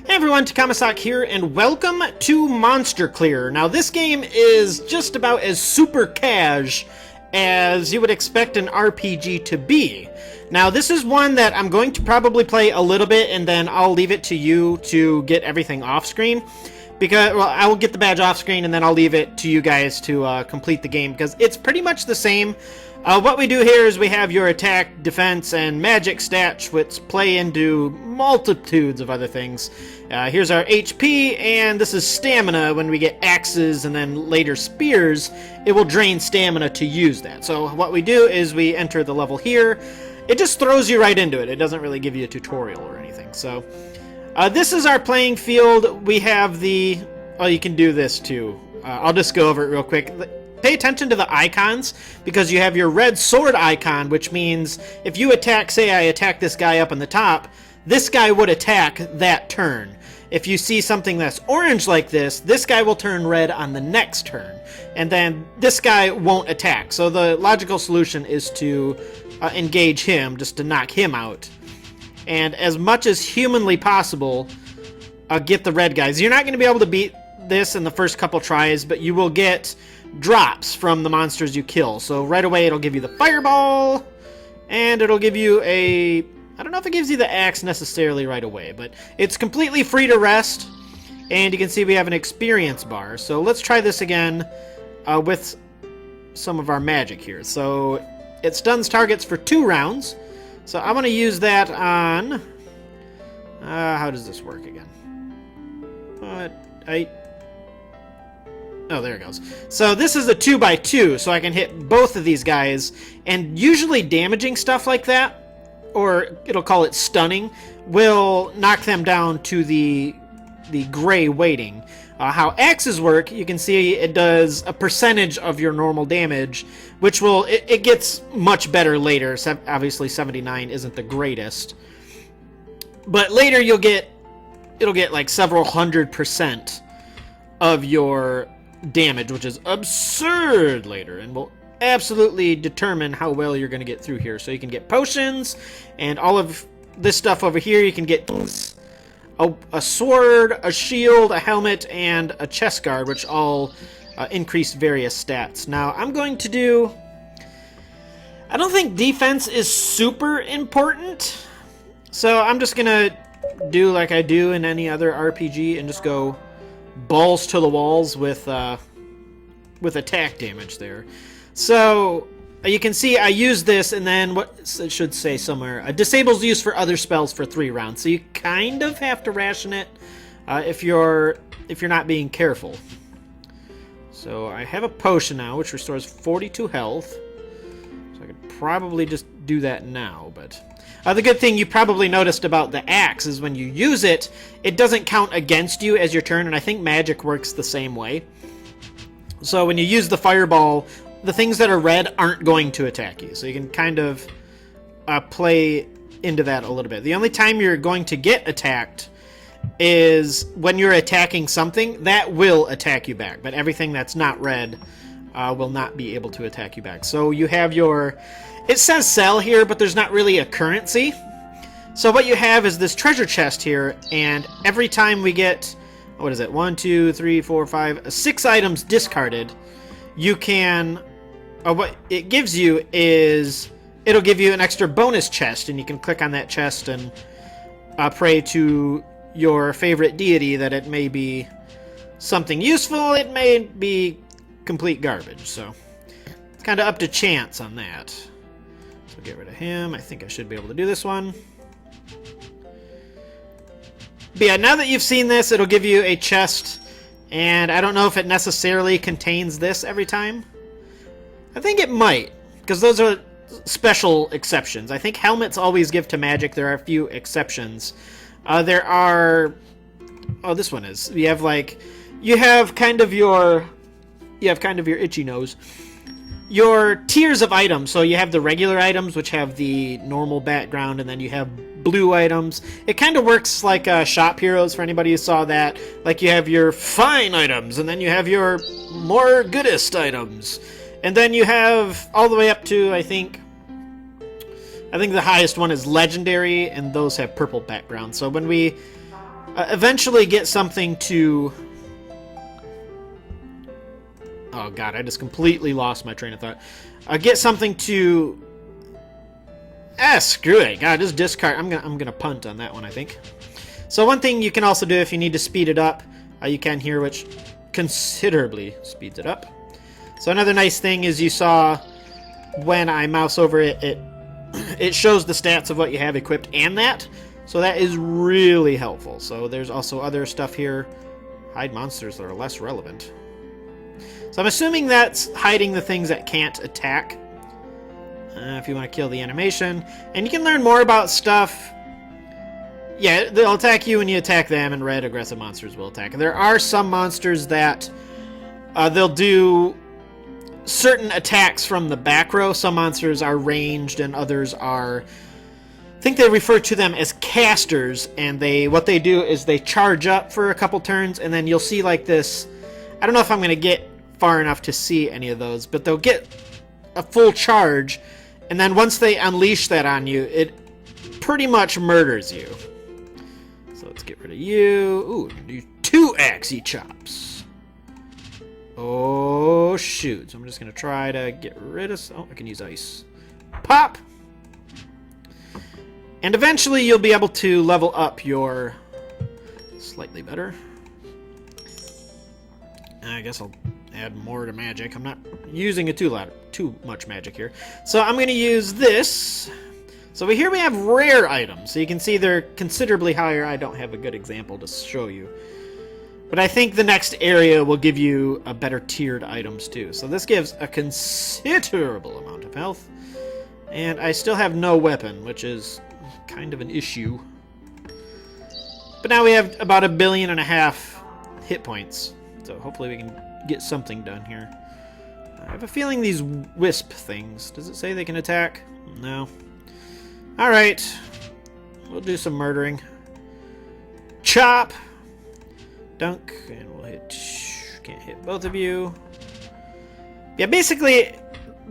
Hey everyone, Takamasak here, and welcome to Monster Clear. Now this game is just about as super cash as you would expect an RPG to be. Now this is one that I'm going to probably play a little bit and then I'll leave it to you to get everything off screen. Because, well, I will get the badge off screen and then I'll leave it to you guys to complete the game because it's pretty much the same. What we do here is we have your attack, defense, and magic stats, which play into multitudes of other things. Here's our HP, and this is stamina. When we get axes and then later spears, it will drain stamina to use that. So what we do is we enter the level here. It just throws you right into it. It doesn't really give you a tutorial or anything. So this is our playing field. We have the... Oh, you can do this too. I'll just go over it real quick. Pay attention to the icons, because you have your red sword icon, which means if you attack, say I attack this guy up on the top, this guy would attack that turn. If you see something that's orange like this guy will turn red on the next turn. And then this guy won't attack. So the logical solution is to engage him, just to knock him out. And as much as humanly possible, get the red guys. You're not going to be able to beat this in the first couple tries, but you will get drops from the monsters you kill. So right away it'll give you the fireball, and it'll give you a... I don't know if it gives you the axe necessarily right away, but it's completely free to rest, and you can see we have an experience bar. So let's try this again with some of our magic here. So it stuns targets for 2 rounds. So I'm going to use that on... how does this work again? Oh, there it goes. So this is a 2x2, so I can hit both of these guys, and usually damaging stuff like that, or it'll call it stunning, will knock them down to the gray weighting. How axes work, you can see it does a percentage of your normal damage, which will, it gets much better later. Obviously 79 isn't the greatest, but later it'll get like several 100% of your damage, which is absurd later, and will absolutely determine how well you're going to get through here. So you can get potions and all of this stuff over here. You can get a sword, a shield, a helmet, and a chest guard, which all increase various stats. Now I'm going to do... I don't think defense is super important, so I'm just going to do like I do in any other RPG and just go balls to the walls with attack damage there. So you can see I use this, and then what it should say somewhere, disables use for other spells for 3 rounds. So you kind of have to ration it if you're not being careful. So I have a potion now which restores 42 health. So I could probably just do that now, but the good thing you probably noticed about the axe is when you use it, it doesn't count against you as your turn, and I think magic works the same way. So when you use the fireball, the things that are red aren't going to attack you. So you can kind of play into that a little bit. The only time you're going to get attacked is when you're attacking something that will attack you back, but everything that's not red will not be able to attack you back. So you have your... It says sell here, but there's not really a currency. So what you have is this treasure chest here, and every time we get, what is it, 1, 2, 3, 4, 5, 6 items discarded, you can, what it gives you is, it'll give you an extra bonus chest, and you can click on that chest and pray to your favorite deity that it may be something useful, it may be complete garbage. So it's kind of up to chance on that. So get rid of him. I think I should be able to do this one. But yeah, now that you've seen this, it'll give you a chest, and I don't know if it necessarily contains this every time. I think it might, because those are special exceptions. I think helmets always give to magic. There are a few exceptions. There are... Oh, this one is. You have kind of your itchy nose. Your tiers of items. So you have the regular items, which have the normal background, and then you have blue items. It kind of works like Shop Heroes, for anybody who saw that. Like you have your fine items, and then you have your more goodest items. And then you have all the way up to, I think the highest one is legendary, and those have purple background. So when we eventually get something to... Oh god, I just completely lost my train of thought. Get something to... Screw it. God, just discard. I'm gonna punt on that one, I think. So one thing you can also do if you need to speed it up, you can here, which considerably speeds it up. So another nice thing is you saw when I mouse over it, it shows the stats of what you have equipped and that. So that is really helpful. So there's also other stuff here. Hide monsters that are less relevant. So I'm assuming that's hiding the things that can't attack. If you want to kill the animation. And you can learn more about stuff. Yeah, they'll attack you when you attack them, and red aggressive monsters will attack. There are some monsters that they'll do certain attacks from the back row. Some monsters are ranged and others are... I think they refer to them as casters, and what they do is they charge up for a couple turns, and then you'll see like this... I don't know if I'm going to get far enough to see any of those, but they'll get a full charge, and then once they unleash that on you, it pretty much murders you. So let's get rid of you. Ooh, do 2 axie chops. Oh, shoot. So I'm just going to try to get rid of... Oh, I can use ice. Pop! And eventually you'll be able to level up your... Slightly better. I guess I'll add more to magic. I'm not using it too much magic here. So I'm going to use this. So here we have rare items. So you can see they're considerably higher. I don't have a good example to show you. But I think the next area will give you a better tiered items too. So this gives a considerable amount of health. And I still have no weapon, which is kind of an issue. But now we have about 1.5 billion hit points. So hopefully we can get something done here. I have a feeling these wisp things... Does it say they can attack? No. Alright. We'll do some murdering. Chop! Dunk. And we'll hit... Can't hit both of you. Yeah, basically,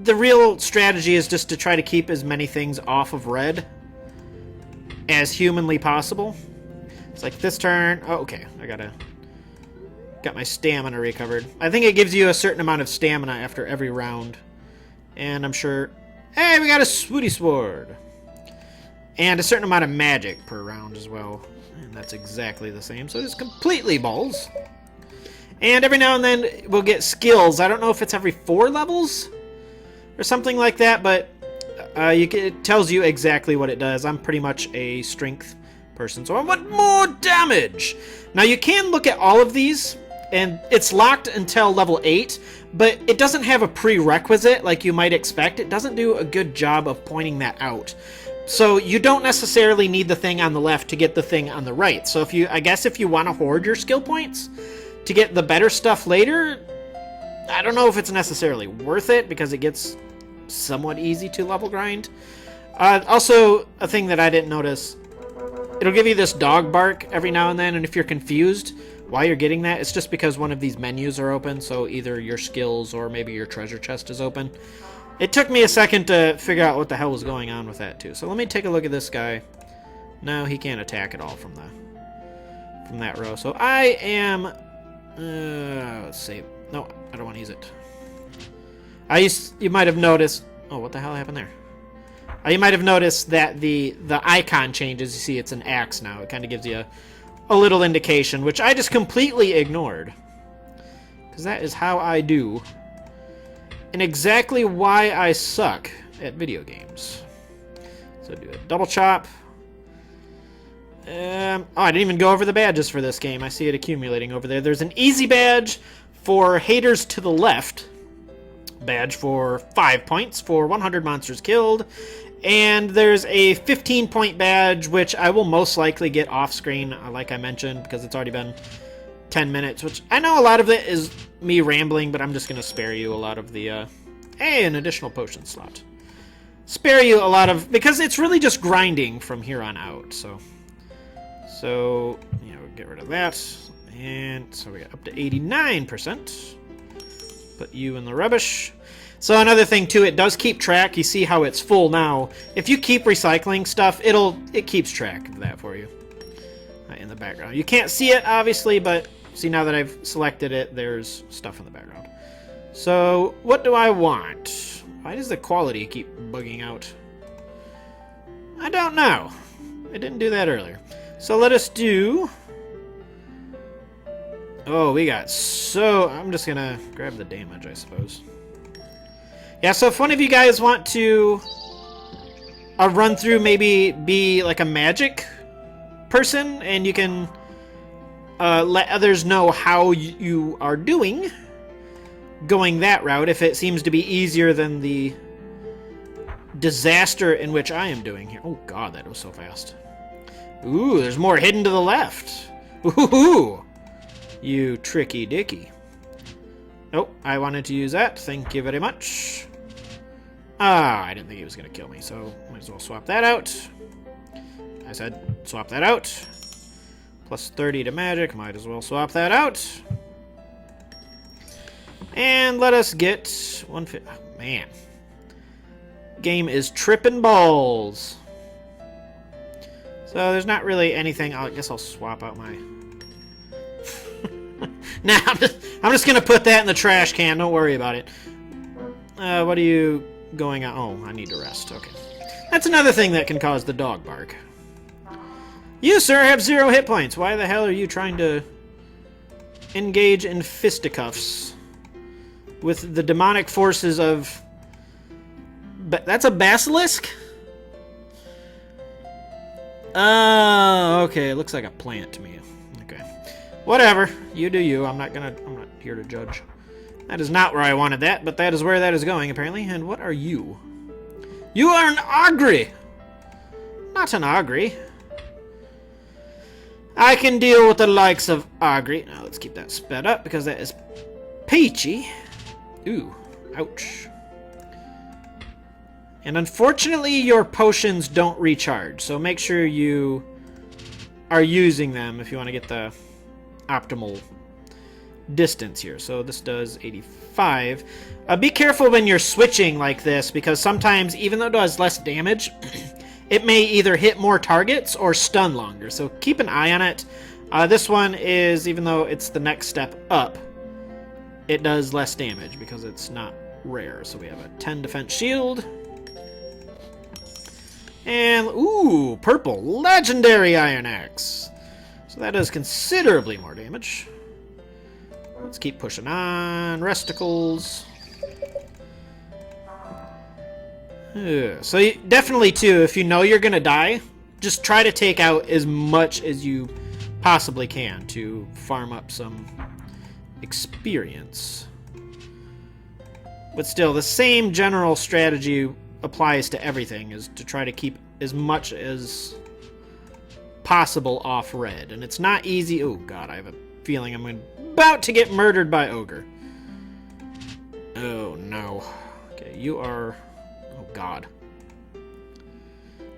the real strategy is just to try to keep as many things off of red as humanly possible. It's like this turn... Oh, okay. I got my stamina recovered. I think it gives you a certain amount of stamina after every round. And I'm sure... Hey, we got a Swooty Sword! And a certain amount of magic per round as well. And that's exactly the same. So it's completely balls. And every now and then we'll get skills. I don't know if it's every 4 levels or something like that, but it tells you exactly what it does. I'm pretty much a strength person, so I want more damage! Now you can look at all of these, and it's locked until level 8, but it doesn't have a prerequisite like you might expect. It doesn't do a good job of pointing that out. So you don't necessarily need the thing on the left to get the thing on the right. So I guess if you want to hoard your skill points to get the better stuff later, I don't know if it's necessarily worth it because it gets somewhat easy to level grind. Also, a thing that I didn't notice, it'll give you this dog bark every now and then, and if you're confused why you're getting that, it's just because one of these menus are open, so either your skills or maybe your treasure chest is open. It took me a second to figure out what the hell was going on with that too. So let me take a look at this guy. No, he can't attack at all from that row. So I am... let's see. No, I don't want to use it. You might have noticed... Oh, what the hell happened there? You might have noticed that the icon changes. You see it's an axe now. It kind of gives you a little indication, which I just completely ignored. Because that is how I do. And exactly why I suck at video games. So do a double chop. Oh, I didn't even go over the badges for this game. I see it accumulating over there. There's an easy badge for haters to the left. Badge for 5 points for 100 monsters killed. And there's a 15-point badge, which I will most likely get off-screen, like I mentioned, because it's already been 10 minutes, which I know a lot of it is me rambling, but I'm just going to spare you a lot of the... Hey, an additional potion slot. Spare you a lot of... Because it's really just grinding from here on out, so... So, you know, get rid of that. And so we got up to 89%. Put you in the rubbish. So another thing too, it does keep track. You see how it's full now. If you keep recycling stuff, it keeps track of that for you. in the background. You can't see it, obviously, but see, now that I've selected it, there's stuff in the background. So, what do I want? Why does the quality keep bugging out? I don't know. I didn't do that earlier. So let us do... Oh, we got so... I'm just gonna grab the damage, I suppose. Yeah, so if one of you guys want to run through, maybe be like a magic person, and you can let others know how you are doing going that route, if it seems to be easier than the disaster in which I am doing here. Oh god, that was so fast. Ooh, there's more hidden to the left. Ooh, you tricky dicky. Oh, I wanted to use that. Thank you very much. Ah, I didn't think he was going to kill me, so might as well swap that out. I said swap that out. Plus 30 to magic. Might as well swap that out. And let us get 150. Oh, man. Game is tripping balls. So there's not really anything. I guess I'll swap out my... Nah, I'm just going to put that in the trash can. Don't worry about it. What are you going on? Oh, I need to rest. Okay. That's another thing that can cause the dog bark. You, sir, have 0 hit points. Why the hell are you trying to engage in fisticuffs with the demonic forces of... That's a basilisk? Okay. It looks like a plant to me. Okay. Whatever. You do you. I'm not here to judge. That is not where I wanted that, but that is where that is going, apparently. And what are you? You are an Ogre! Not an Ogre. I can deal with the likes of Ogre. Now, let's keep that sped up, because that is peachy. Ooh. Ouch. And unfortunately, your potions don't recharge, so make sure you are using them if you want to get the optimal distance here. So this does 85. Be careful when you're switching like this, because sometimes, even though it does less damage, it may either hit more targets or stun longer. So keep an eye on it. This one is, even though it's the next step up, it does less damage because it's not rare. So we have a 10 defense shield. And, ooh, purple. Legendary Iron Axe. So that does considerably more damage. Let's keep pushing on. Resticles. So definitely, too, if you know you're going to die, just try to take out as much as you possibly can to farm up some experience. But still, the same general strategy applies to everything, is to try to keep as much as possible off red. And it's not easy. Oh god, I have a feeling I'm about to get murdered by Ogre. Oh no. Okay, you are... Oh god.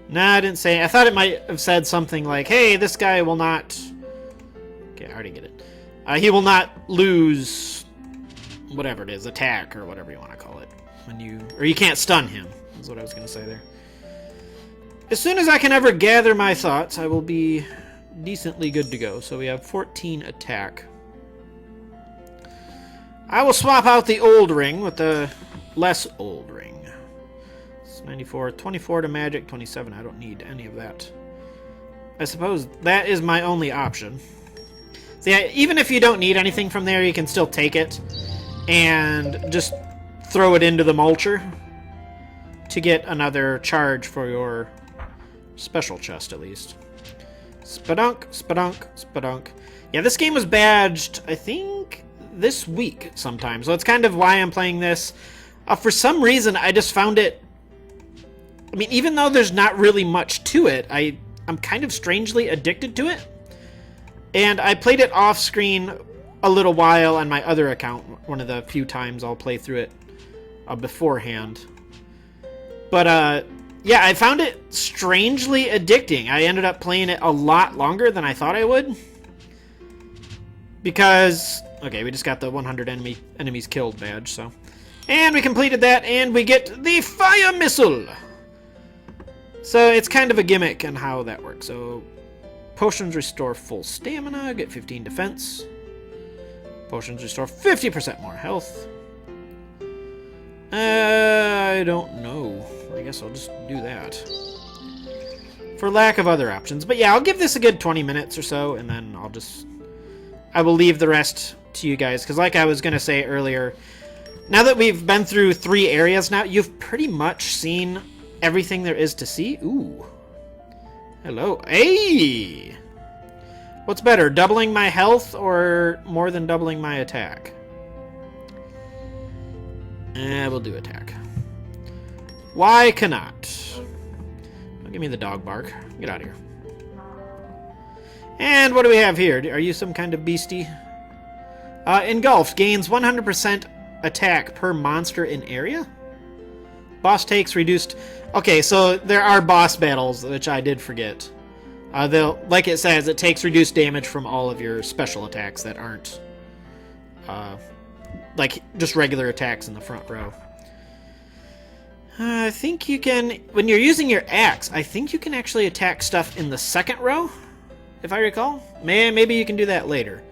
Nah, I didn't say... I thought it might have said something like, hey, this guy will not... Okay, I already get it. He will not lose whatever it is, attack, or whatever you want to call it. When you... Or you can't stun him, is what I was going to say there. As soon as I can ever gather my thoughts, I will be decently good to go. So we have 14 attack. I will swap out the old ring with the less old ring. It's 94, 24 to magic, 27. I don't need any of that. I suppose that is my only option. So yeah, even if you don't need anything from there, you can still take it and just throw it into the mulcher to get another charge for your special chest, at least. Spadunk, spadunk, spadunk. Yeah, this game was badged, I think, this week sometime. So it's kind of why I'm playing this. For some reason, I just found it... I mean, even though there's not really much to it, I'm kind of strangely addicted to it. And I played it off-screen a little while on my other account, one of the few times I'll play through it beforehand. But, yeah, I found it strangely addicting. I ended up playing it a lot longer than I thought I would. Because, okay, we just got the 100 enemies killed badge, so. And we completed that, and we get the fire missile. So it's kind of a gimmick on how that works. So Potions restore full stamina, get 15 defense. Potions restore 50% more health. I don't know. I guess I'll just do that. For lack of other options. But yeah, I'll give this a good 20 minutes or so, and then I will leave the rest to you guys. Because like I was going to say earlier, now that we've been through 3 areas now, you've pretty much seen everything there is to see. Ooh. Hello. Hey! What's better, doubling my health or more than doubling my attack? We'll do attack. Why cannot? Don't give me the dog bark. Get out of here. And what do we have here? Are you some kind of beastie? Engulfed. Gains 100% attack per monster in area? Boss takes reduced... Okay, so there are boss battles, which I did forget. Like it says, it takes reduced damage from all of your special attacks that aren't... like just regular attacks in the front row. I think you can, when you're using your axe, I think you can actually attack stuff in the second row, if I recall. Maybe you can do that later.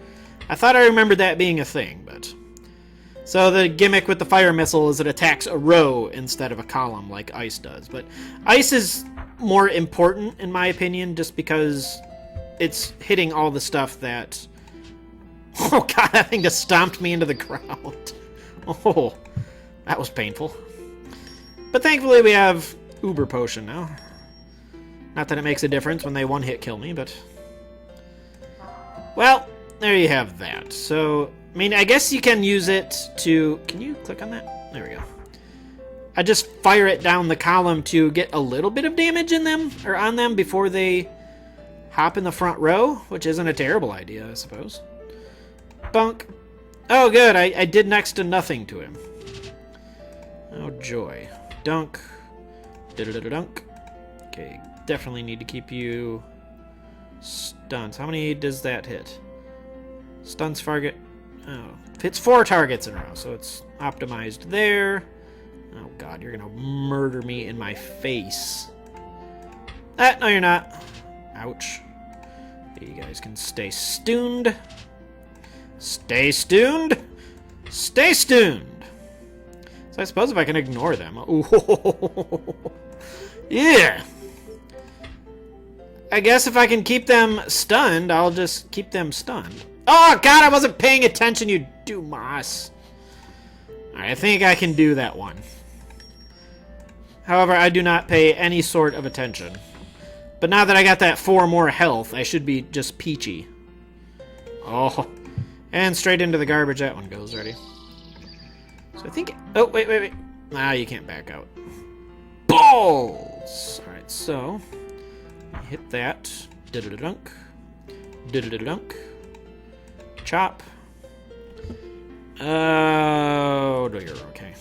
I thought I remembered that being a thing, but... So the gimmick with the fire missile is it attacks a row instead of a column like ice does. But ice is more important, in my opinion, just because it's hitting all the stuff that... Oh god, that thing just stomped me into the ground. Oh, that was painful. But thankfully we have Uber Potion now. Not that it makes a difference when they one-hit kill me, but... Well, there you have that. So, I mean, I guess you can use it to... Can you click on that? There we go. I just fire it down the column to get a little bit of damage in them, or on them, before they hop in the front row, which isn't a terrible idea, I suppose. Bunk. Oh, good. I did next to nothing to him. Oh, joy. Dunk. Dunk. Okay, definitely need to keep you stuns. How many does that hit? Stuns target. Oh, hits 4 targets in a row, so it's optimized there. Oh, God, you're going to murder me in my face. No, you're not. Ouch. Okay, you guys can stay stuned. Stay stuned? Stay stuned! So I suppose if I can ignore them... Ooh. Yeah! I guess if I can keep them stunned, I'll just keep them stunned. Oh, God, I wasn't paying attention, you Dumas. Alright, I think I can do that one. However, I do not pay any sort of attention. But now that I got that 4 more health, I should be just peachy. Oh... And straight into the garbage that one goes, ready. So I think... Oh, wait. Ah, you can't back out. Balls! Alright, so... Hit that. Diddle-dunk. Diddle-dunk. Chop. Oh, no, you're okay.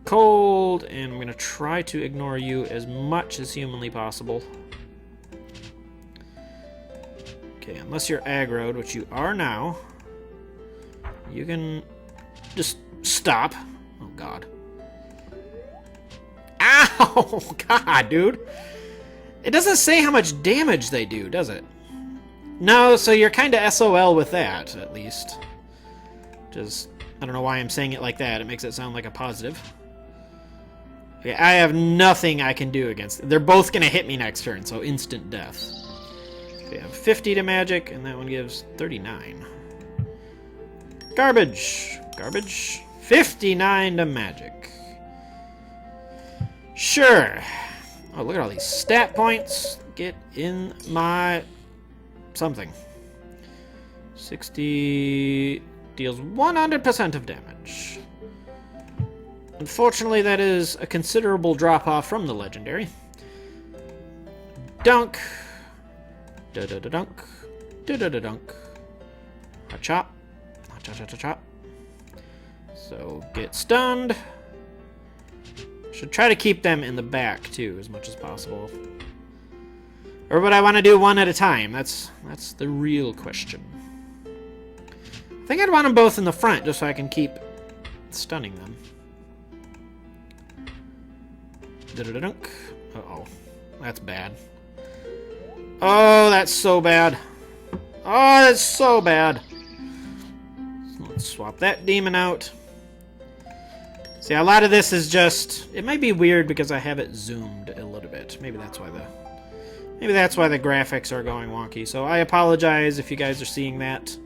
Cold, and I'm going to try to ignore you as much as humanly possible. Okay, unless you're aggroed, which you are now, you can just stop. Oh, God. Ow! God, dude. It doesn't say how much damage they do, does it? No, so you're kind of SOL with that, at least. Just, I don't know why I'm saying it like that. It makes it sound like a positive. Okay, I have nothing I can do against it. They're both going to hit me next turn, so instant death. We have 50 to magic, and that one gives 39. Garbage. Garbage. 59 to magic. Sure. Oh, look at all these stat points. Get in my... something. 60 deals 100% of damage. Unfortunately, that is a considerable drop-off from the legendary. Dunk. Da-da-da-dunk. Da-da-da-dunk. Ha-chop. Ha-chop-chop-chop. So, get stunned. Should try to keep them in the back, too, as much as possible. Or would I want to do one at a time? That's the real question. I think I'd want them both in the front, just so I can keep stunning them. Da-da-da-dunk. Uh-oh. That's bad. Oh, that's so bad. Oh, that's so bad. Let's swap that demon out. See, a lot of this is just... It might be weird because I have it zoomed a little bit. Maybe that's why the graphics are going wonky. So I apologize if you guys are seeing that.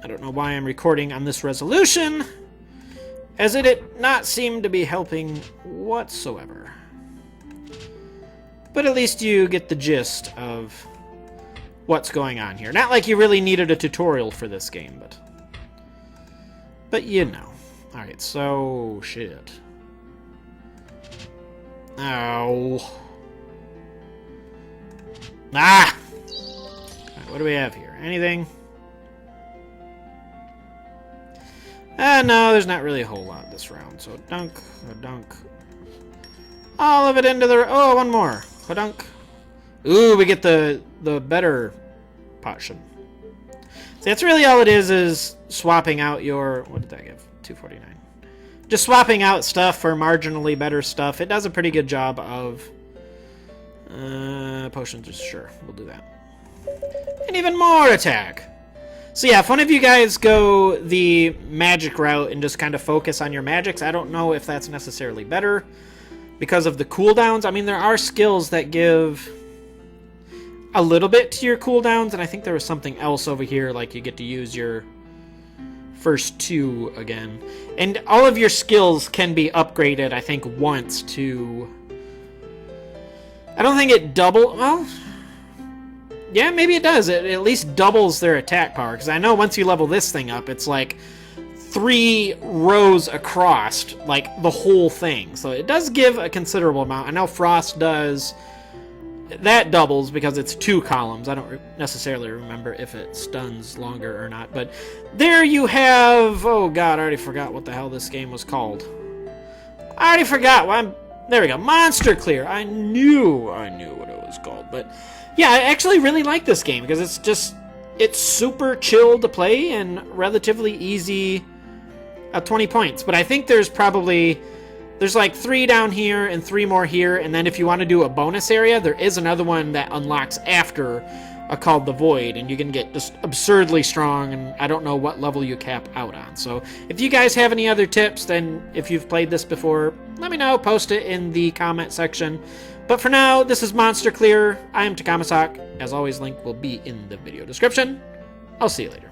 I don't know why I'm recording on this resolution, as it did not seem to be helping whatsoever. But at least you get the gist of what's going on here. Not like you really needed a tutorial for this game, but you know. Alright, so... shit. Ow. Ah! Alright, what do we have here? Anything? No, there's not really a whole lot this round. So, dunk, a dunk. All of it into the... Oh, one more. A dunk. Ooh, we get the better potion. See, that's really all it is swapping out your... What did that give? 249. Just swapping out stuff for marginally better stuff. It does a pretty good job of... potions, sure. We'll do that. And even more attack. So yeah, if one of you guys go the magic route and just kind of focus on your magics, I don't know if that's necessarily better because of the cooldowns. I mean, there are skills that give a little bit to your cooldowns, and I think there was something else over here, like you get to use your first two again. And all of your skills can be upgraded, I think, once to... I don't think it double... Well... Yeah, maybe it does. It at least doubles their attack power. Because I know once you level this thing up, it's like 3 rows across, like the whole thing. So it does give a considerable amount. I know Frost does. That doubles because it's 2 columns. I don't necessarily remember if it stuns longer or not. But there you have... Oh, God, I already forgot what the hell this game was called. I already forgot. Well, there we go. Monster Clear. I knew what it was called. But... yeah, I actually really like this game because it's super chill to play and relatively easy at 20 points. But I think there's like 3 down here and 3 more here. And then if you want to do a bonus area, there is another one that unlocks after called the Void. And you can get just absurdly strong. And I don't know what level you cap out on. So if you guys have any other tips, then if you've played this before, let me know. Post it in the comment section. But for now, this is Monster Clear. I am Takamasak. As always, link will be in the video description. I'll see you later.